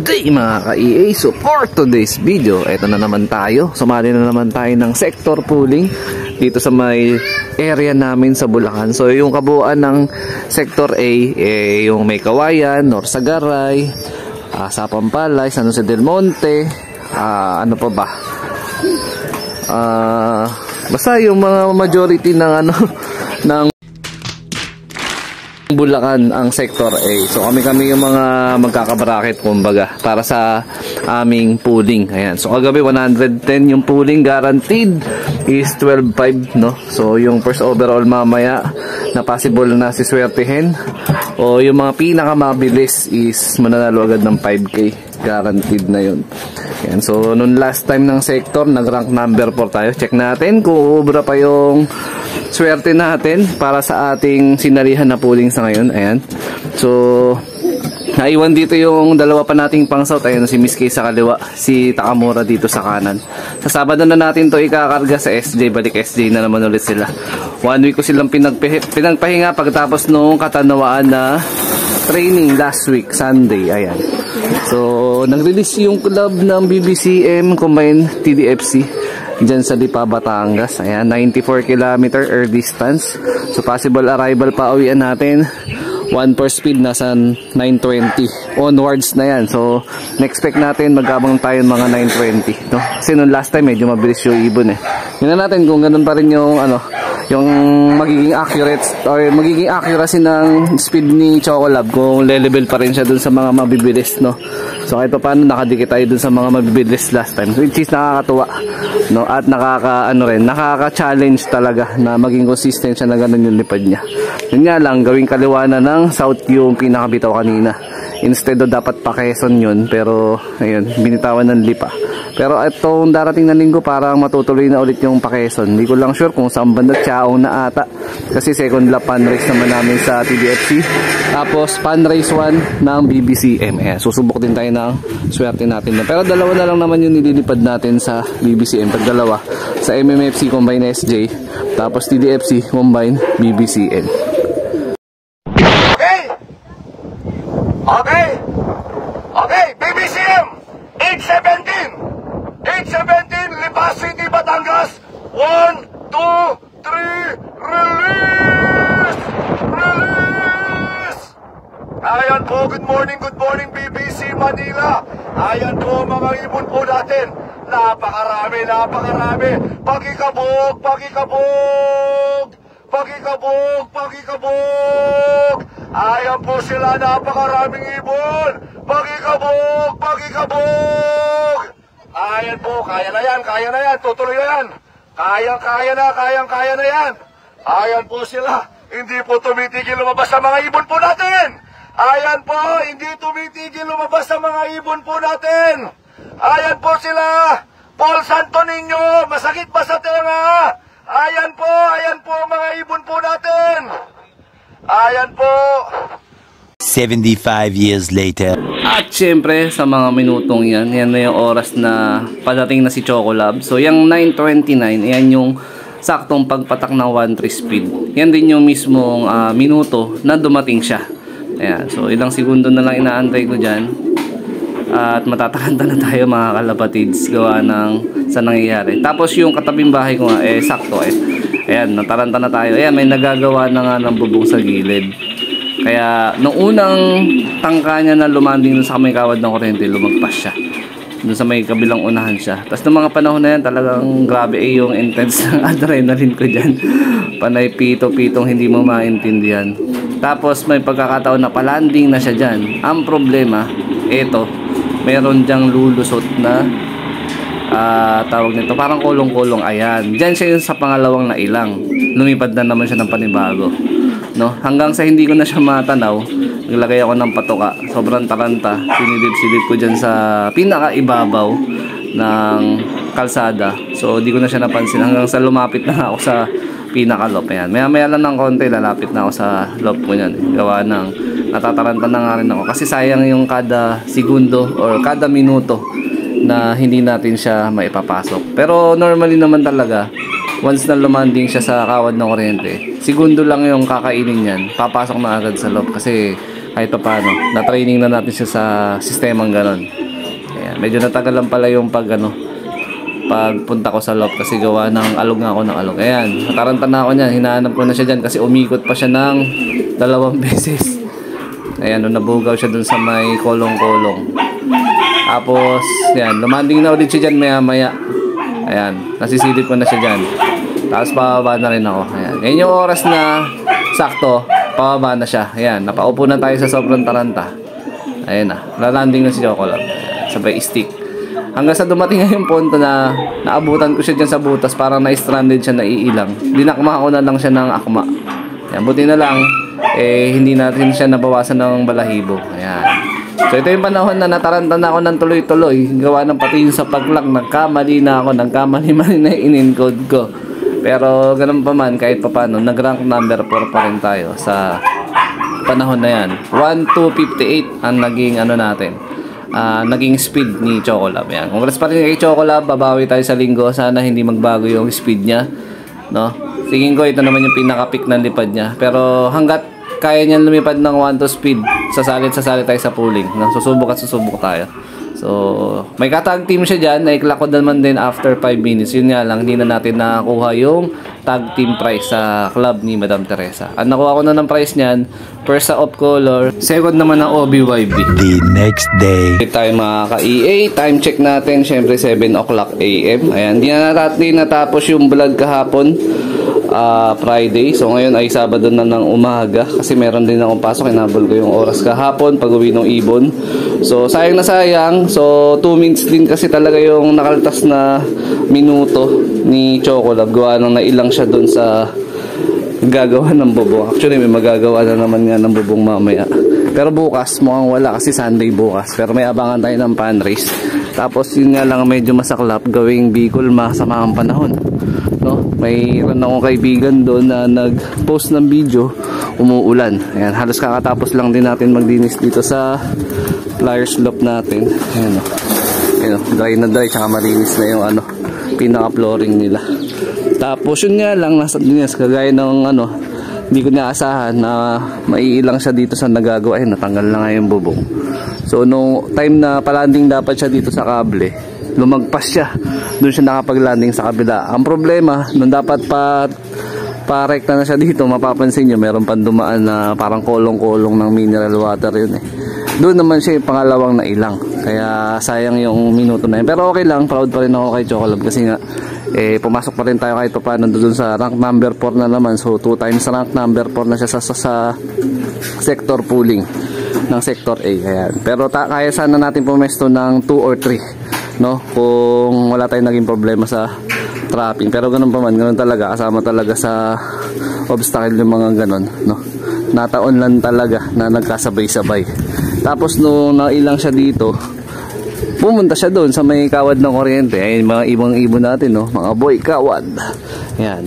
Good day mga ka-EA. So for today's video, eto na naman tayo. Sumali na naman tayo ng sector pooling dito sa may area namin sa Bulacan. So yung kabuuan ng sector A, yung may Kawayan, Norsagaray, sa Pampalay, San Jose del Monte, ano pa ba? Basta yung mga majority ng ng Bulacan ang sector A. So kami yung mga magkakabracket kumbaga para sa aming pooling. Ayan. So kagabi 110 yung pooling, guaranteed is 12.5, no? So yung first overall mamaya na possible na siswertihin o yung mga pinakamabilis is mananalo agad ng 5K. Guaranteed na yun. Ayan. So nung last time ng sector, nag-rank number 4 tayo. Check natin kung uubra pa yung swerte natin para sa ating sinalihan na pooling sa ngayon. Ayan. So naiwan dito yung dalawa pa nating pang south. Ayan, si Miss Kay sa kaliwa, si Takamura dito sa kanan. Sa Sabado na natin to ikakarga sa SJ. Balik SJ na naman ulit sila. 1 week ko silang pinagpahinga pagkatapos nung katanawaan na training last week, Sunday. Ayan. So nag-release yung club ng BBCM Combined TDFC dyan sa Lipa, Batangas. Ayan, 94 km air distance. So possible arrival pa uwian natin 1 per speed nasa 920 onwards na yan. So na-expect natin magkabang tayo mga 920, no? Kasi nung last time medyo mabilis yung ibon Tingnan natin kung ganun pa rin yung yung magiging accurate or magiging accuracy ng speed ni Chocolab, kung le-level pa rin siya dun sa mga mabibilis, no? So kahit pa paano nakadikit tayo dun sa mga mabibilis last time, which is nakakatuwa, no? At nakaka-challenge talaga na maging consistent siya na ganun yung lipad niya. Yun nga lang, gawing kaliwa na ng south yung pinakabitaw kanina. Instead of dapat pa Quezon yun, pero ayun, binitawan ng Lipa. Pero itong darating na linggo parang matutuloy na ulit yung pa Quezon. Hindi ko lang sure kung saan banda, Chaong na ata. Kasi second lap pan race naman namin sa TDFC. Tapos pan race 1 ng BBCM. Ayan, susubok din tayo ng swerte natin. Pero dalawa na lang naman yung nililipad natin sa BBCM. Pag dalawa, sa MMFC Combine SJ, tapos TDFC Combine BBCM. Okay, BBCM 817 Lipa City, Batangas. 1, 2, 3, release! Ayan po, good morning BBC Manila. Ayan po mga ibon po natin. Napakarami. Pakikabog. Ayan po sila, napakaraming ibon. Pakikabog. Ayan po, kaya na yan. Tutuloy na yan. Kayang-kaya na yan. Ayan po sila. Hindi po tumitigil lumabas sa mga ibon po natin. Ayan po, hindi tumitigil lumabas sa mga ibon po natin. Ayan po sila. Paul Santo Niño, masakit ba sa tenga? Ayan po mga ibon po natin. Ayan po. 75 years later. At syempre sa mga minutong yan na yung oras na padating na si Chocolab. So yung 9:29, yan yung saktong pagpatak ng 1-3 speed. Yan din yung mismong minuto na dumating siya. Ayan, so ilang segundo na lang inaantay ko dyan. At matatakanta na tayo mga kalapatids gawa ng sa nangyayari. Tapos yung katabing bahay ko nga, sakto Ayan, nataranta na tayo. Ayan, may nagagawa na nga ng bubong sa gilid. Kaya nung unang tangka niya na lumanding dun sa may kawad ng kuryente, lumagpas siya dun sa may kabilang unahan siya. Tapos ng mga panahon na yan, talagang grabe yung intense ng adrenaline ko dyan. Panay pitong hindi mo maintindihan. Tapos may pagkakataon na palanding na siya dyan. Ang problema, meron dyang lulusot na tawag nito, parang kulong-kulong. Ayan, dyan siya yung sa pangalawang na ilang. Lumipad na naman siya ng panibago, no? Hanggang sa hindi ko na siya matanaw, naglagay ako ng patoka. Sobrang taranta, sinilip-silip ko dyan sa pinakaibabaw ng kalsada. So di ko na siya napansin hanggang sa lumapit na ako sa pinakalop. Ayan, maya lang ng konti, lalapit na ako sa lop ko niyan. Gawa ng natataranta na nga rin ako kasi sayang yung kada segundo or kada minuto na hindi natin siya maipapasok. Pero normally naman talaga, once na lumanding siya sa kawad ng kuryente, segundo lang yung kakainin niyan, papasok na agad sa loob kasi kahit pa paano, na-training na natin siya sa sistemang ganon. Ayan, medyo natagal lang pala yung pagpunta ko sa loob kasi gawa ng alog nga ako ng alog. Ayan, nataranta na ako niyan, hinahanap ko na siya dyan kasi umikot pa siya ng 2 beses. Ayan, nabugaw siya dun sa may kolong-kolong. Tapos, ayan, lumanding na ulit siya dyan maya-maya. Ayan, nasisilip ko na siya dyan. Tapos pababa na rin ako. Ayan, ngayon yung oras na sakto, pababa na siya. Ayan, napaupo na tayo sa sobrang taranta. Ayan na, lalanding na si Chocolab. Sabay stick. Hanggang sa dumating na yung punto na naabutan ko siya dyan sa butas, parang na-stranded siya, naiilang. Dinakma ko na lang siya ng akma. Ayan, buti na lang, hindi natin siya nabawasan ng balahibo. Ayan. So ito yung panahon na nataranta na ako ng tuloy-tuloy. Gawa ng pati yung sa paglock, nagkamali na ako, nagkamali-mali na in-encode ko. Pero ganun pa man, kahit pa paano, nag-rank number 4 pa rin tayo sa panahon na yan. 1:58 ang naging natin. Naging speed ni Chocolab. Yan. Congrats pa rin kay Chocolab, babawi tayo sa linggo. Sana hindi magbago yung speed niya, no? Tingin ko ito naman yung pinaka-peak ng lipad niya. Pero hanggat kaya niyan lumipad ng 1-2 speed, sasalit tayo sa pooling, no? Susubok tayo. So, may katag team siya dyan. Naikla ko naman din after 5 minutes. Yun nga lang, hindi na natin nakakuha yung tag team prize sa club ni Madam Teresa. At nakuha ko na ng prize niyan. First sa Op Color, second naman ang OBYB. The next day. Tayo mga ka-EA, time check natin. Syempre 7 o'clock AM. Ayan, hindi na natin natapos yung vlog kahapon. Friday. So ngayon ay Sabado na ng umaga kasi meron din akong pasok. Hinabol ko yung oras kahapon pag uwi ng ibon. So sayang na sayang. So 2 minutes din kasi talaga yung nakaltas na minuto ni Chocolab. Gawa nang nailang siya dun sa gagawa ng bubong. Actually may magagawa na naman nga ng bubong mamaya. Pero bukas mukhang wala kasi Sunday bukas. Pero may abangan tayo ng pan race. Tapos yun nga lang medyo masaklap gawing Bicol masama ang panahon. No? Mayroon akong kaibigan doon na nag-post ng video, umuulan. Ayan, halos kakatapos lang din natin magdinis dito sa flyer slope natin. Ayan, ayan, dry na dry, tsaka malinis na yung pinaka-flooring nila. Tapos yun nga lang, nasa dinis, kagaya ng hindi ko naasahan na maiilang siya dito sa nagagawa. Ayan, natanggal na nga yung bubong. So, no time na palanding dapat siya dito sa kable, lumagpas siya. Doon siya nakapag-landing sa kabila. Ang problema, nung dapat pa-rekta na siya dito, mapapansin nyo, meron pang dumaan na parang kolong-kolong ng mineral water yun eh. Doon naman siya yung pangalawang nailang. Kaya sayang yung minuto na yun. Pero okay lang, proud pa rin ako kay Chocolab kasi nga, pumasok pa rin tayo kahit pa paano doon sa rank number 4 na naman. So 2 times rank number 4 na siya sa sector pooling ng sector A. Ayan. Pero kaya sana natin pumesto ng 2 or 3, no? Kung wala tayong naging problema sa trapping. Pero ganun pa man, ganun talaga, kasama talaga sa obstacle yung mga ganun, no? Nataon lang talaga na nagkasabay-sabay. Tapos nung nailang siya dito, pumunta siya doon sa may kawad ng kuryente. Ayun, mga ibang-ibon natin, no? Mga boy kawad. Ayan.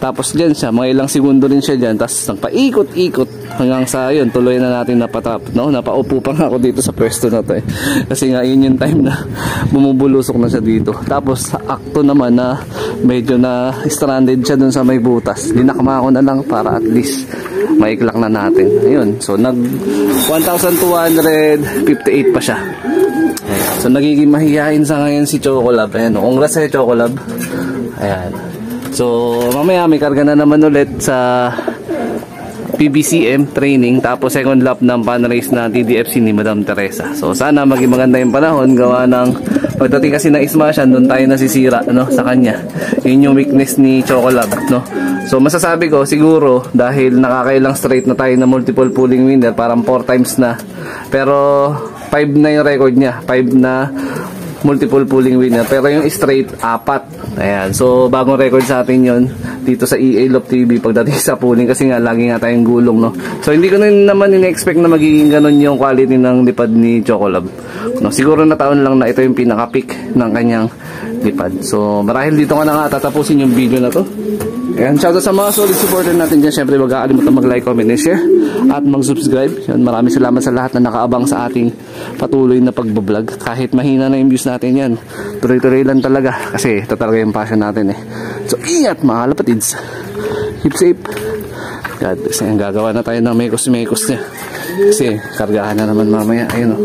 Tapos dyan siya, mga ilang segundo rin siya dyan. Tapos nagpaikot-ikot hanggang sa yun, tuloy na natin napatap, no? Napaupo pa nga ako dito sa pwesto na to eh. Kasi nga yun yung time na bumubulusok na siya dito. Tapos sa akto naman na medyo na stranded siya dun sa may butas. Dinakma ko na lang para at least maiklak na natin. Ayun, so nag 1,258 pa siya. Ayan. So nagiging mahihain sa ngayon si Chocolab. Ayan, congrats sa Chocolab. Ayan. So mamaya may karga na naman ulit sa PBCM training, tapos second lap ng pan race na TDFC ni Madam Teresa. So sana maging maganda yung panahon, gawa ng pagdating kasi ng Smashan, doon tayo nasisira, no, sa kanya. Yun yung weakness ni Chocolab, no. So masasabi ko siguro dahil nakakailang straight na tayo na multiple pooling winner, parang 4 times na. Pero 5 na yung record niya, 5 na multiple pooling winner, pero yung straight 4. Ayan, so bagong record sa atin yon dito sa EA Love TV pagdating sa pooling, kasi nga lagi nga tayong gulong, no. So hindi ko naman in-expect na magiging ganun yung quality ng lipad ni Chocolab, no. Siguro na taon lang na ito yung pinaka-peak ng kanyang lipad. So marahil dito ko na nga tatapusin yung video na to. Ayan, shoutout sa mga solid supporter natin dyan. Siyempre, wag kakalimutan mag-like, comment, and share at mag-subscribe. Maraming salamat sa lahat na nakaabang sa ating patuloy na pagbablog. Kahit mahina na yung views natin yan, tuloy-tuloy lang talaga kasi ito talaga yung passion natin eh. So ingat mga kalapatids, keep safe, God bless. Ayan, gagawa na tayo ng mekos-mekos niya. Kasi kargahan na naman mamaya. Ayun o.